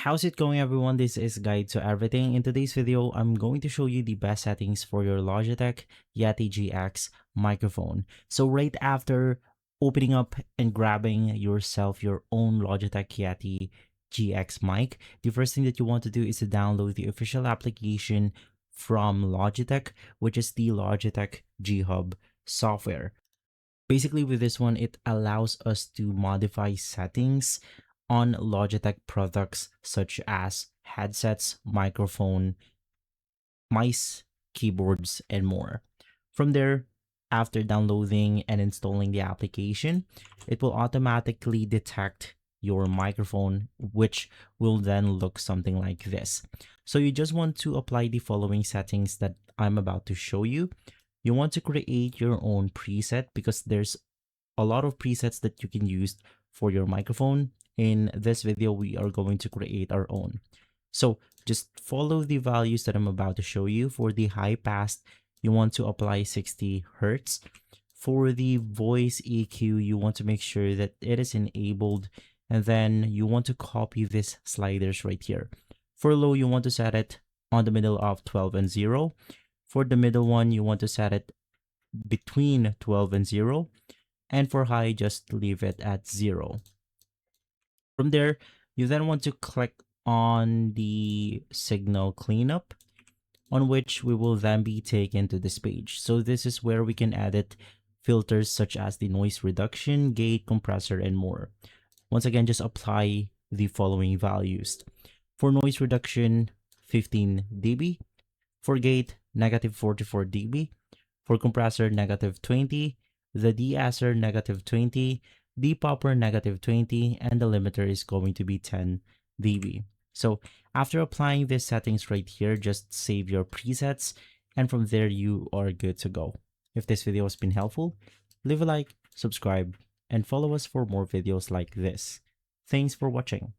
How's it going, everyone? This is Guide to Everything. In today's video, I'm going to show you the best settings for your Logitech Yeti GX microphone. So right after opening up and grabbing yourself your own Logitech Yeti GX mic, the first thing that you want to do is to download the official application from Logitech, which is the Logitech G Hub software. Basically, with this one, it allows us to modify settings on Logitech products such as headsets, microphone, mice, keyboards, and more. From there, after downloading and installing the application, it will automatically detect your microphone, which will then look something like this. So you just want to apply the following settings that I'm about to show you. You want to create your own preset because there's a lot of presets that you can use for your microphone. In this video, we are going to create our own. So just follow the values that I'm about to show you. For the high pass, you want to apply 60 Hertz. For the voice EQ, you want to make sure that it is enabled, and then you want to copy these sliders right here. For low, you want to set it on the middle of 12 and 0. For the middle one, you want to set it between 12 and 0. And for high, just leave it at 0. From there, you then want to click on the signal cleanup, on which we will then be taken to this page. So this is where we can edit filters such as the noise reduction, gate, compressor, and more. Once again, just apply the following values. For noise reduction, 15 dB. For gate, negative 44 dB. For compressor, negative 20. The de-esser, negative 20. Depopper, negative 20. And the limiter is going to be 10 dB. So after applying these settings right here, just save your presets, and from there you are good to go. If this video has been helpful, leave a like, subscribe, and follow us for more videos like this. Thanks for watching.